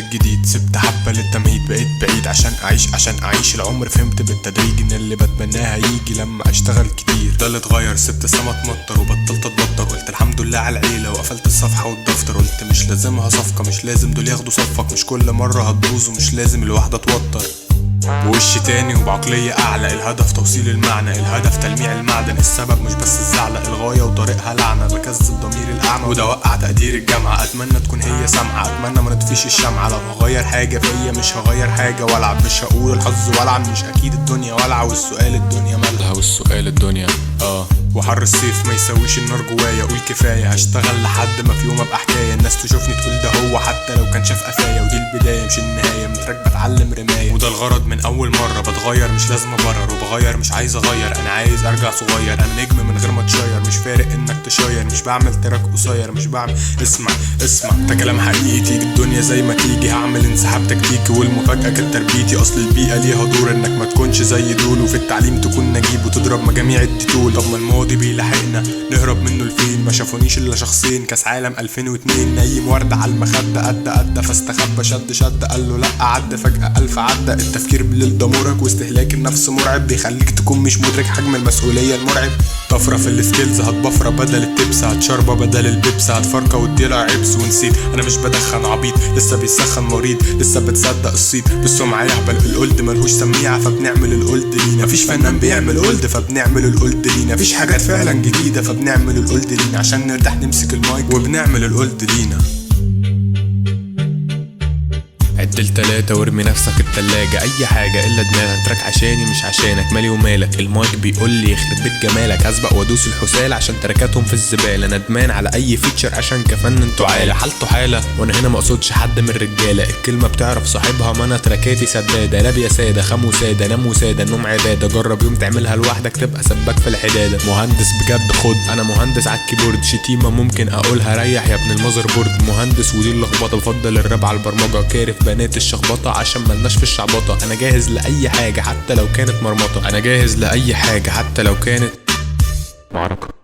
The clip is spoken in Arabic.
مزاج جديد، سبت حبة للتمهيد، بقيت بعيد عشان اعيش العمر. فهمت بالتدريج ان اللي بتمناه هيجي لما اشتغل كتير. ده اللي اتغير، سبت السما تمطر وبطلت اتبطر. قلت الحمد لله على العيلة وقفلت الصفحة والدفتر. قلت مش لازمها صفقة، مش لازم دول ياخدوا صفك، مش كل مرة هتبوظ ومش لازم الواحدة توتر. بوش تاني وبعقلية أعلى، الهدف توصيل المعنى، الهدف تلميع المعدن. السبب مش بس الزعلة، الغاية وطريقها لعنة. بكذب ضميري الأعمى وده وقع تقدير الجامعة. أتمنى تكون هي سامعة، أتمنى ما نطفيش الشمعة. لو هغير حاجة فيا مش هغير حاجة والعب، مش هقول الحظ والعن، مش أكيد الدنيا والعة. والسؤال الدنيا مالها، والسؤال الدنيا وحر الصيف ما يسويش النار جوايا. اقول كفايه، هشتغل لحد ما في يوم ابقى حكايه. الناس تشوفني تقول ده هو، حتى لو كان شاف قفايا. ودي البدايه مش النهايه، متراك بتعلم رمايه. وده الغرض من اول مره، بتغير مش لازم ابرر، وبغير مش عايز اغير. انا عايز ارجع صغير، انا نجم من غير ما تشير. مش فارق انك تشير، مش بعمل تراك قصير، مش بعمل اسمع ده كلام حقيقي. تيجي الدنيا زي ما تيجي، هعمل انسحاب تكتيكي. والمفاجاه كانت تربيتي، اصل البيئه ليها دور انك ما تكونش زي دول. وفي التعليم تكون نجيب وتضرب مجاميع الديتول. طب ما الماضي بيلاحقنا نهرب منه لفين؟ ما شافونيش الا شخصين، كاس عالم 2002. نايم وردة على المخدة، قد فاستخبى، شد قال له لا عدى. فجأة ألف عدى. التفكير بالليل ده مرهق، واستهلاك النفس مرعب. بيخليك تكون مش مدرك حجم المسؤولية المرعب. طفرة في السكيلز، هتبفرة بدل التبس، هتشربة بدل البيبس، هتفركة وتطلع عبس. ونسيت انا مش بدخن عبيط، لسه بيسخن مريض، لسه بتصدق الصيت. بالسمعة يهبل القلد ملهوش سميعة، فبنعمل القلد لينا. مفيش فنان بيعمل قلد، فبنعمل القلد لينا. مفيش حاجات فعلا جديدة، فبنعمل القلد لينا. عشان نرتاح نمسك المايك وبنعمل القلد لينا. عد ل3 وارمي نفسك التلاجة. اي حاجة الا دماغك، تراك عشاني مش عشانك. مالي ومالك، المايك بيقول لي يخرب بيت جمالك. هسبق وادوس الحسال عشان تراكاتهم في الزبالة. ندمان على اي فيتشر عشان كفن انتوا عالة. حالته حالة وانا هنا مقصودش حد من الرجالة. الكلمة بتعرف صاحبها، ما انا تراكاتي سدادة. لاب يا سادة، خام وسادة، نام وسادة، النوم عبادة. جرب يوم تعملها لوحدك تبقى سباك في الحدادة. مهندس بجد خد، انا مهندس عالكيبورد. شتيمة ممكن اقولها، ريح يا ابن المذر بورد. مهندس ودي اللخبطة، بفضل الراب على البرمجة. كارف بنات الشخبطة عشان ملناش في الشعبطة. انا جاهز لأي حاجة حتى لو كانت مرمطة. انا جاهز لأي حاجة حتى لو كانت معركة.